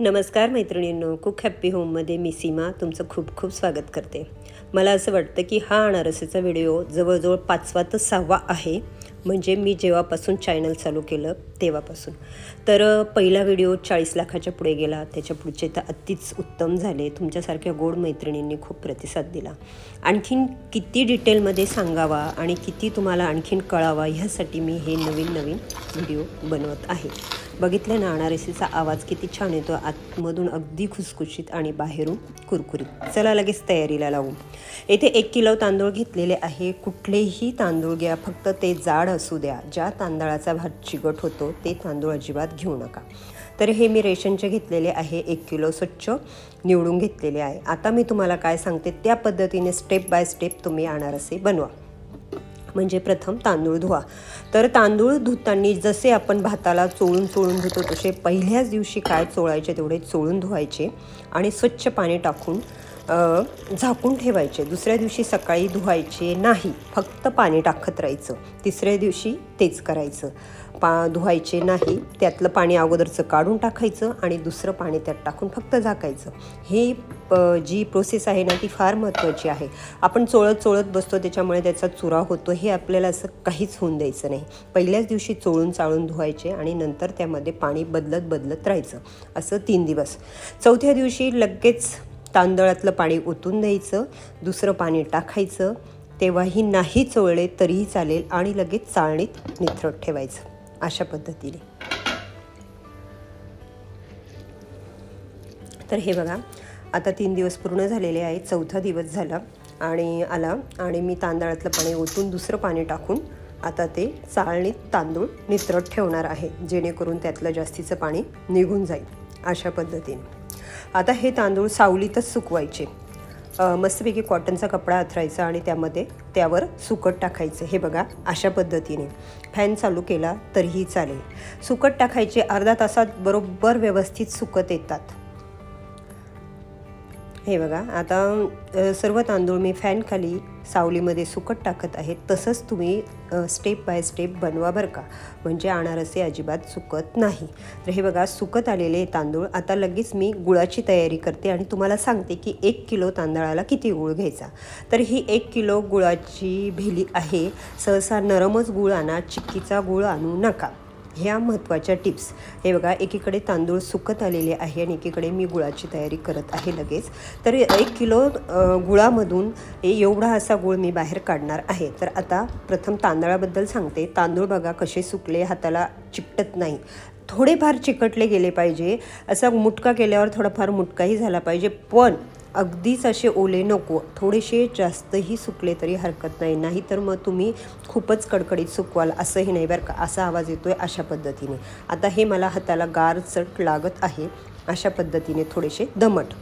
नमस्कार मैत्रिणींनो, cook happy होममध्ये मी सीमा तुमचं खूप खूप स्वागत करते। मला असं वाटतं की हा अनारसेचा व्हिडिओ जवळजवळ 5वा ते 6वा आहे, म्हणजे मी जेव्हापासून चॅनल चालू केलं तेव्हापासून। तर पहिला व्हिडिओ 40 लाखाच्या पुढे गेला, त्याच्या पुढचे तर अतिच उत्तम झाले। तुमच्यासारख्या गोड मैत्रिणींनी खूप प्रतिसाद दिला। आणखीन किती डिटेलमध्ये सांगावा आणि किती तुम्हाला आणखीन कळावा ह्यासाठी मी हे नवीन व्हिडिओ बनवत आहे। बघितलं ना, अनारसेचा आवाज किती छान येतो, आतमधून अगदी खुसखुशीत आणि बाहेरून कुरकुरीत। चला लगेच तयारीला लावू। येथे 1 किलो तांदूळ घेतलेले आहे। कुठलेही तांदूळ घ्या, फक्त ते जाड असू द्या। ज्या तांदळाचा भात चिकट होतो ते तांदूळ अजिबात घेऊ नका। तर हे मी रेशनचे घेतलेले आहे। 1 किलो स्वच्छ निवडून घेतलेले आहे। आता मी तुम्हाला काय सांगते त्या पद्धतीने स्टेप बाय स्टेप तुम्ही अनारसे बनवा। म्हणजे प्रथम तांदूळ धुवा। तर तांदूळ धुताना जसे आपण भाताला चोळून धुतो तसे पहिल्याच दिवशी काय चोळायचे तेवढे चोळून धुवायचे आणि स्वच्छ पाणी टाकून झाकून ठेवायचे। दुसऱ्या दिवशी सकाळी धुवायचे नाही, फक्त पाणी टाकत राहायचं। तिसऱ्या दिवशी तेच करायचं, धुवायचे नाही। त्यातलं पाणी अगोदरचं काढून टाकायचं आणि दुसरं पाणी त्यात टाकून फक्त झाकायचं। ही जी प्रोसेस आहे ना ती फार महत्त्वाची आहे। आपण चोळत बसतो त्याच्यामुळे त्याचा चुरा होतो, हे आपल्याला असं काहीच होऊन द्यायचं नाही। पहिल्याच दिवशी चाळून धुवायचे आणि नंतर त्यामध्ये पाणी बदलत राहायचं, असं 3 दिवस। चौथ्या दिवशी लगेच तांदळातलं पाणी ओतून द्यायचं, दुसरं पाणी टाकायचं। तेव्हाही नाही चोळले तरीही चालेल आणि लगेच चाळणीत निथरट ठेवायचं, अशा पद्धतीने। तर हे बघा, आता 3 दिवस पूर्ण झालेले आहेत। चौथा दिवस झाला आणि आला आणि मी तांदळातलं पाणी ओतून दुसरं पाणी टाकून आता ते चाळणीत तांदूळ निथरट ठेवणार आहे, जेणेकरून त्यातलं जास्तीचं पाणी निघून जाईल, अशा पद्धतीने। आता हे तांदूळ सावलीतच सुकवायचे। मस्तपैकी कॉटनचा कपडा अथरायचा आणि त्यावर सुकट टाकायचं। हे बघा, अशा पद्धतीने फॅन चालू केला तरीही चालेल। सुकट टाकायचे, अर्धा तासात बरोबर व्यवस्थित सुकत येतात। हे बघा, आता सर्व तांदूळ मी फॅन खाली सावलीमध्ये सुकट टाकत आहे। तसंच तुम्ही स्टेप बाय स्टेप बनवा बरं का, म्हणजे अनारसे अजिबात सुकत नाही। तर हे बघा, सुकत आलेले तांदूळ। आता लगेच मी गुळाची तयारी करते आणि तुम्हाला सांगते की 1 किलो तांदळाला किती गुळ घ्यायचा। तर ही 1 किलो गुळाची भेली आहे। सहसा नरमच गुळ आणा, चिक्कीचा गुळ आणू नका, ह्या महत्त्वाच्या टिप्स। हे बघा, एकीकडे तांदूळ सुकत आलेले आहे आणि एकीकडे मी गुळाची तयारी करत आहे लगेच। तर 1 किलो गुळामधून एवढा असा गुळ मी बाहेर काढणार आहे। तर आता प्रथम तांदळाबद्दल सांगते। तांदूळ बघा कसे सुकले, हाताला चिकटत नाही, थोडेफार चिकटले गेले पाहिजे। असा मुटका केल्यावर थोडाफार मुटकाही झाला पाहिजे, पण अगदीच असे ओले नको, थोडेसे जास्तही सुकले तरी हरकत नाही। नाहीतर मग तुम्ही खूपच कडकडीत सुकवाल, असंही नाही बरं का। असा आवाज येतोय, अशा पद्धतीने। आता हे मला हाताला गारचट लागत आहे, अशा पद्धतीने थोडेसे दमट।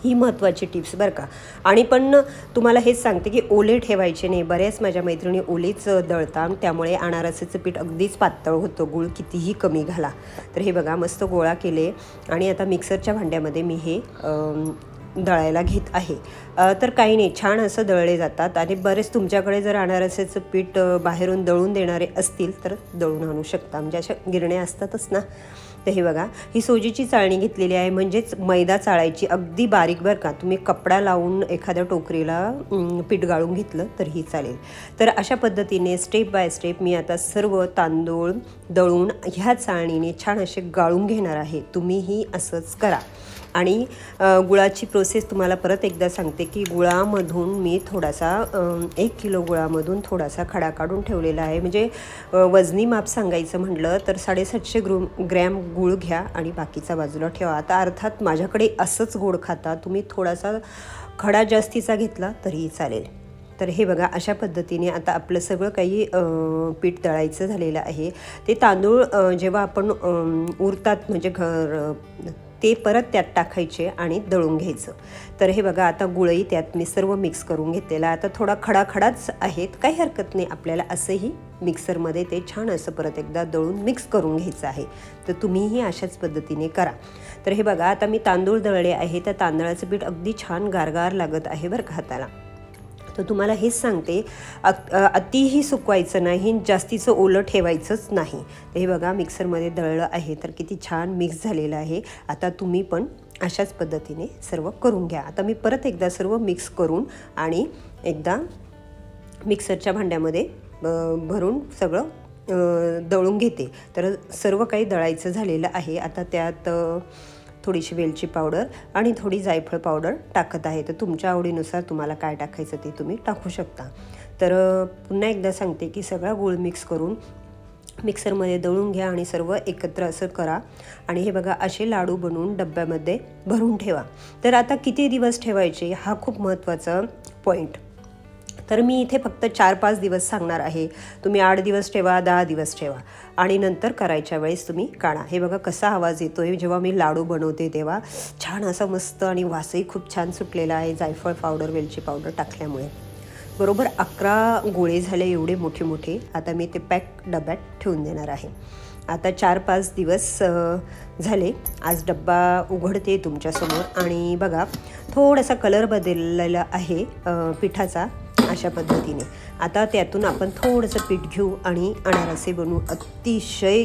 ही महत्त्वाची टिप्स बरं का। आणि पण तुम्हाला हेच सांगते की ओले ठेवायचे नाही। बऱ्याच माझ्या मैत्रिणी ओलेच दळतात, त्यामुळे अनारसेचं पीठ अगदीच पातळ होतं, गुळ कितीही कमी घाला। तर हे बघा, मस्त गोळा केले आणि आता मिक्सरच्या भांड्यामध्ये मी हे दळायला घेत आहे। तर काही नाही, छान असं दळले जातात। आणि बरेच तुमच्याकडे जर अनारसेचं पीठ बाहेरून दळून देणारे असतील तर दळून आणू शकता, म्हणजे अशा गिरण्या असतातच ना। तर हे बघा, ही सोजीची चाळणी घेतलेली आहे, म्हणजेच मैदा चाळायची, अगदी बारीक बरं का। तुम्ही कपडा लावून एखाद्या टोकरीला पीठ गाळून घेतलं तरीही चालेल। तर अशा पद्धतीने स्टेप बाय स्टेप मी आता सर्व तांदूळ दळून ह्या चाळणीने छान असे गाळून घेणार आहे। तुम्हीही असंच करा। आणि गुळाची प्रोसेस तुम्हाला परत एकदा सांगते की गुळामधून मी थोडासा 1 किलो गुळामधून थोडासा खडा काढून ठेवलेला आहे। म्हणजे वजनी माप सांगायचं म्हटलं तर 750 ग्रॅम गूळ घ्या आणि बाकीचा बाजूला ठेवा। आता अर्थात माझ्याकडे असंच गोड खाता, तुम्ही थोडासा खडा जास्तीचा घेतला तरीही चालेल। तर हे बघा, अशा पद्धतीने आता आपलं सगळं काही पीठ दळायचं झालेलं आहे। ते तांदूळ जेव्हा आपण उरतात म्हणजे ते परत त्यात टाकायचे आणि दळून घ्यायचं। तर हे बघा, आता गुळही त्यात मी सर्व मिक्स करून घेतलेला। आता थोडा खडाच आहेत, काही हरकत नाही, आपल्याला असंही मिक्सरमध्ये ते छान असं परत एकदा दळून मिक्स करून घ्यायचं आहे। तर तुम्हीही अशाच पद्धतीने करा। तर हे बघा, आता मी तांदूळ दळले आहे, त्या तांदळाचं पीठ अगदी छान गारगार लागत आहे बरं का हाताला। तर तुम्हाला हेच सांगते, अतिही सुकवायचं नाही, जास्तीचं ओलं ठेवायचंच नाही. तर हे बघा मिक्सरमध्ये दळलं आहे, तर किती छान मिक्स झालेलं आहे. आता तुम्ही पण अशाच पद्धतीने सर्व करून घ्या. आता मी परत एकदा सर्व मिक्स करून आणि एकदा मिक्सरच्या भांड्यामध्ये भरून सगळं दळून घेते. तर सर्व काही दळायचं झालेलं आहे. आता त्यात थोडीशी वेलची पावडर आणि थोडी जायफळ पावडर टाकत आहे. तर तुमच्या आवडीनुसार तुम्हाला काय टाकायचं ते तुम्ही टाकू शकता. तर पुन्हा एकदा सांगते की सगळा गूळ मिक्स करून मिक्सरमध्ये दळून घ्या आणि सर्व एकत्र असं करा. आणि हे बघा असे लाडू बनवून डब्यामध्ये भरून ठेवा. तर आता किती दिवस ठेवायचे हा खूप महत्त्वाचा पॉईंट. तर मी इथे फक्त 4-5 दिवस सांगणार आहे. तुम्ही 8 दिवस ठेवा, 10 दिवस ठेवा आणि नंतर करायच्या वेळेस तुम्ही काढा. हे बघा कसा आवाज येतो आहे जेव्हा मी लाडू बनवते तेव्हा. छान असा मस्त आणि वासही खूप छान सुटलेला आहे जायफळ पावडर वेलची पावडर टाकल्यामुळे. बरोबर 11 गोळे झाले एवढे मोठे मोठे. आता मी ते पॅक डब्यात ठेवून देणार आहे. आता 4-5 दिवस झाले. आज डब्बा उघडते तुमच्यासमोर आणि बघा थोडासा कलर बदललेला आहे पिठाचा अशा पद्धतीने. आता त्यातून आपण थोडंसं पीठ घेऊ आणि अनारसे बनवू. अतिशय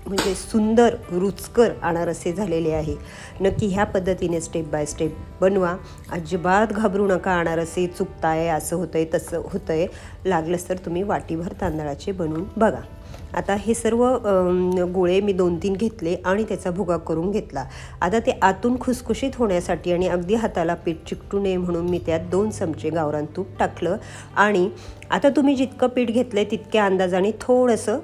म्हणजे सुंदर रुचकर अनारसे झालेले आहे. नक्की ह्या पद्धतीने स्टेप बाय स्टेप बनवा. अजिबात घाबरू नका. अनारसे चुकताय असं होतंय तसं होतंय, लागलंच तर तुम्ही वाटीभर तांदळाचे बनवून बघा. आता हे सर्व गोळे मी 2-3 घेतले आणि त्याचा भुगा करून घेतला. आता ते आतून खुसखुशीत होण्यासाठी आणि अगदी हाताला पीठ चिकटू नये म्हणून मी त्यात 2 चमचे गावरान तूप टाकलं. आणि आता तुम्ही जितकं पीठ घेतलं आहे तितक्या अंदाजाने थोडंसं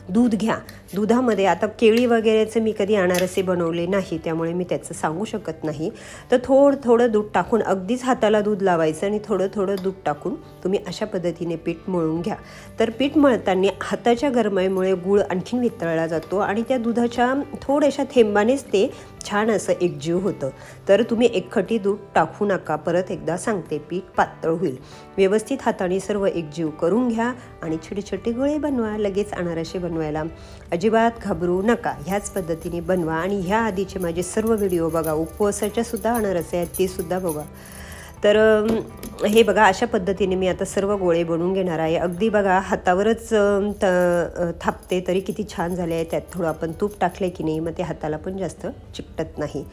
दूध घ्या. दुधामध्ये आता केळी वगैरेचं मी कधी अनारसे बनवले नाही त्यामुळे मी त्याचं सांगू शकत नाही. तर थोडं दूध टाकून अगदीच हाताला दूध लावायचं आणि थोडं दूध टाकून तुम्ही अशा पद्धतीने पीठ मळून घ्या. तर पीठ मळताना हाताच्या गरमाईमुळे गूळ आणखीन वितळला जातो आणि त्या दुधाच्या थोड्याशा थेंबानेच ते छान असं एकजीव होतं. तर तुम्ही एकखटी दूध टाकू नका. परत एकदा सांगते, पीठ पातळ होईल. व्यवस्थित हाताने सर्व एकजीव करून घ्या आणि छोटे छोटे गोळे बनवा. लगेच अनारसे बनवायला अजिबात घाबरू नका. ह्याच पद्धतीने बनवा. आणि ह्या आधीचे माझे सर्व व्हिडिओ बघा. उपवासाच्या सुद्धा अनारसे आहेत ते सुद्धा बघा. तर हे बघा अशा पद्धतीने मी आता सर्व गोळे बनवून घेणार आहे. अगदी बघा हातावरच थापते तरी किती छान झाले आहे. त्यात थोडं आपण तूप टाकले की नाही मग ते हाताला पण जास्त चिकटत नाही.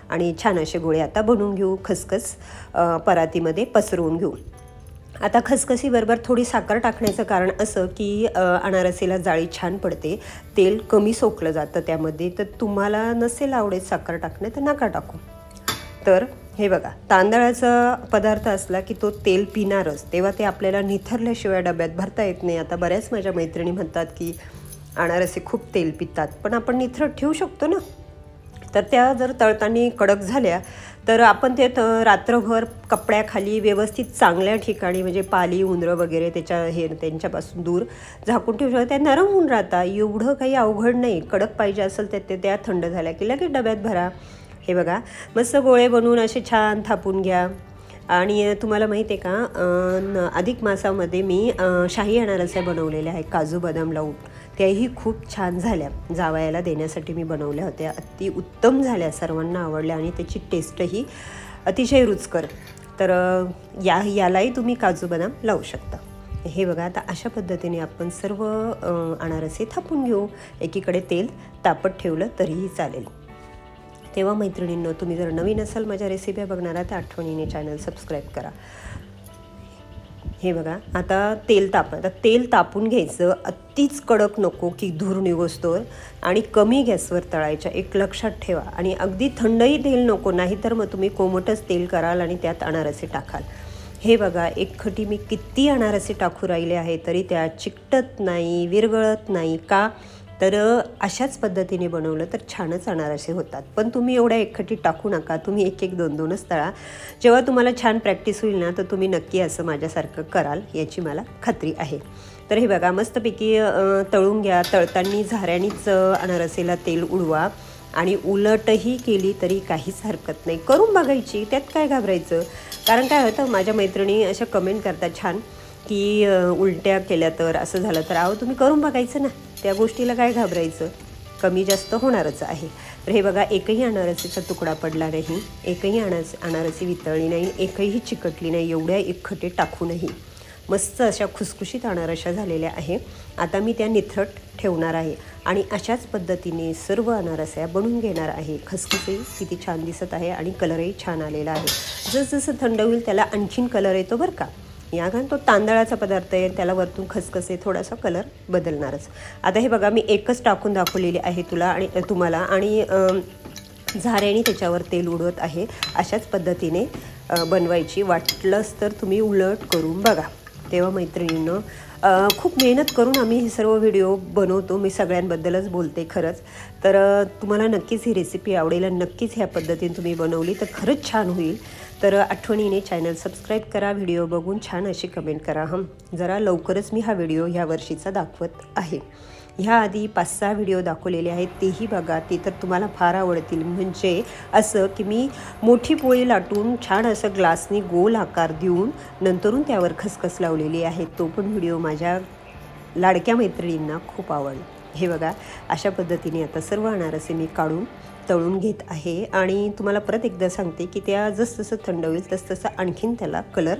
आणि छान असे गोळे आता बनवून घेऊ. खसखस परातीमध्ये पसरवून घेऊ. आता खसखसीबरोबर थोडी साखर टाकण्याचं कारण असं की अनारसेला जाळी छान पडते, तेल कमी सोकलं जातं त्यामध्ये. तर तुम्हाला नसेल आवडेत साखर टाकणे तर नका टाकू. तर हे बघा तांदळाचा पदार्थ असला की तो तेल पिणारच, तेव्हा ते आपल्याला निथरल्याशिवाय डब्यात भरता येत नाही. आता बऱ्याच माझ्या मैत्रिणी म्हणतात की अनारसे खूप तेल पितात, पण आपण निथरट ठेवू शकतो ना. तर त्या जर तळताना कडक झाल्या तर आपण ते रात्रभर कपड्याखाली व्यवस्थित चांगल्या ठिकाणी म्हणजे पाली उंदरं वगैरे त्यांच्यापासून दूर झाकून ठेवू शकतो. त्या नरम होऊन राहतात. एवढं काही अवघड नाही. कडक पाहिजे असेल तर त्या थंड झाल्या की लगेच डब्यात भरा. हे बघा मस्त गोळे बनवून असे छान थापून घ्या. आणि तुम्हाला माहिती आहे का अधिक मासामध्ये मी शाही अनारसे बनवलेल्या आहे काजू बदाम लावून. त्याही खूप छान झाल्या. जावयाला देण्यासाठी मी बनवल्या होत्या. अति उत्तम झाल्या, सर्वांना आवडल्या आणि त्याची टेस्टही अतिशय रुचकर. तर यालाही तुम्ही काजू बदाम लावू शकता. हे बघा आता अशा पद्धतीने आपण सर्व अनारसे थापून घेऊ. एकीकडे तेल तापत ठेवलं तरीही चालेल. तेव्हा मैत्रिणींनो, तुम्ही जर नवीन असाल माझ्या रेसिपी बघणार तर आठवणीने चॅनल सबस्क्राईब करा. हे बघा आता तेल तापून घ्यायचं. अतिच कडक नको की धूर निघोस्तोवर आणि कमी गॅसवर तळायच्या. एक लक्षात ठेवा. आणि अगदी थंडही तेल नको, नाहीतर मग तुम्ही कोमटच तेल कराल आणि त्यात अनारसे टाकाल. हे बघा एकखटी मी किती अनारसे टाकू राहिले आहे तरी त्या चिकटत नाही, विरघळत नाही. का तर अशाच पद्धतीने बनवलं तर छानच अनारसे होतात. पण तुम्ही एवढ्या एकखटी टाकू नका. तुम्ही 1-1, 2-2च तळा. जेव्हा तुम्हाला छान प्रॅक्टिस होईल ना तर तुम्ही नक्की असं माझ्यासारखं कराल याची मला खात्री आहे. तर हे बघा मस्तपैकी तळून घ्या. तळताना झाऱ्यानीच अनारसेला तेल उडवा आणि उलटही केली तरी काहीच हरकत नाही. करून बघायची, त्यात काय घाबरायचं. कारण काय होतं माझ्या मैत्रिणी अशा कमेंट करतात छान की उलट्या केल्या तर असं झालं तर. तुम्ही करून बघायचं ना, त्या गोष्टीला काय घाबरायचं. कमी जास्त होणारच आहे. तर हे बघा, एकही अनारसीचा तुकडा पडला नाही, एकही अनारसी वितळली नाही, एकही चिकटली नाही, एवढ्या एकखटे टाकूनही मस्त अशा खुसखुशीत अनारशा झालेल्या आहे. आता मी त्या निथरट ठेवणार आहे आणि अशाच पद्धतीने सर्व अनारस्या बनवून घेणार आहे. खसखसही किती छान दिसत आहे आणि कलरही छान आलेला आहे. जसजसं थंड होईल त्याला आणखीन कलर येतो बरं का. या कारण तो तांदळाचा पदार्थ आहे, त्याला वरतून खसखसे थोडासा कलर बदलणारच. आता हे बघा, मी एकच टाकून दाखवलेली आहे तुम्हाला आणि झाऱ्याने त्याच्यावर तेल उडवत आहे. अशाच पद्धतीने बनवायची. वाटलंच तर तुम्ही उलट करून बघा. तेव्हा मैत्रिणींनो, खूप मेहनत करून आम्ही हे सर्व व्हिडिओ बनवतो. मी सगळ्यांबद्दलच बोलते खरंच. तर तुम्हाला नक्कीच ही रेसिपी आवडेल आणि नक्कीच ह्या पद्धतीने तुम्ही बनवली तर खरंच छान होईल. तर आठवणीने चॅनल सबस्क्राईब करा, व्हिडिओ बघून छान अशी कमेंट करा. जरा लवकरच मी हा व्हिडिओ ह्या वर्षीचा दाखवत आहे. ह्या आधी 5-6 व्हिडिओ दाखवलेले आहेत, तेही बघा. ते तर तुम्हाला फार आवडतील. म्हणजे असं की मी मोठी पोळी लाटून छान असं ग्लासनी गोल आकार देऊन नंतरून त्यावर खसखस लावलेली आहे. तो पण व्हिडिओ माझ्या लाडक्या मैत्रिणींना खूप आवडला. हे बघा, अशा पद्धतीने आता सर्व अनारसे मी काढून तळून घेत आहे आणि तुम्हाला परत एकदा सांगते की त्या जसजसं थंड होईल तसतसं आणखीन त्याला कलर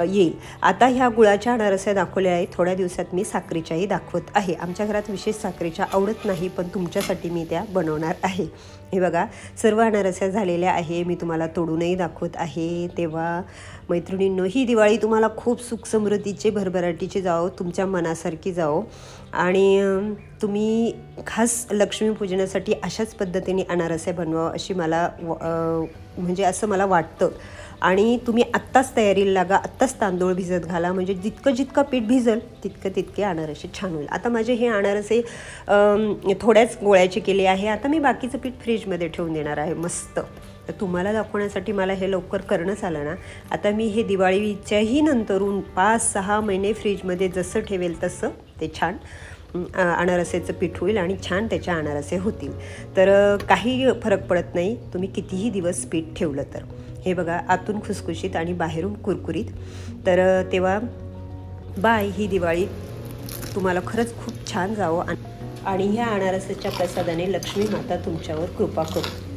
येईल. आता ह्या गुळाच्या अनारस्या दाखवल्या आहेत. थोड्या दिवसात मी साखरेच्याही दाखवत आहे. आमच्या घरात विशेष साखरेच्या आवडत नाही, पण तुमच्यासाठी मी त्या बनवणार आहे. हे बघा, सर्व अनारस्या झालेल्या आहे. मी तुम्हाला तोडूनही दाखवत आहे. तेव्हा मैत्रिणींनो, ही दिवाळी तुम्हाला खूप सुख समृद्धीचे भरभराटीची जाओ, तुमच्या मनासारखी जाओ आणि तुम्ही खास लक्ष्मीपूजनासाठी अशाच पद्धतीने अनारस्या बनवा अशी मला म्हणजे असं मला वाटतं. आणि तुम्ही आत्ताच तयारीला लागा, आत्ताच तांदूळ भिजत घाला. म्हणजे जितकं पीठ भिजल तितके अनारसे छान होईल. आता माझे हे अनारसे थोड्याच गोळ्याचे केले आहे. आता मी बाकीचं पीठ फ्रीजमध्ये ठेवून देणार आहे मस्त. तर तुम्हाला दाखवण्यासाठी मला हे लवकर करणंच आलं ना. आता मी हे दिवाळीच्याही नंतरून 5-6 महिने फ्रीजमध्ये जसं ठेवेल तसं ते छान अनारसेचं पीठ होईल आणि छान त्याच्या अनारसे होतील. तर काही फरक पडत नाही तुम्ही कितीही दिवस पीठ ठेवलं तर. हे बघा, आतून खुसखुशीत आणि बाहेरून कुरकुरीत. तर तेव्हा बाय. ही दिवाळी तुम्हाला खरंच खूप छान जावं आणि ह्या अनारसाच्या प्रसादाने लक्ष्मी माता तुमच्यावर कृपा करू.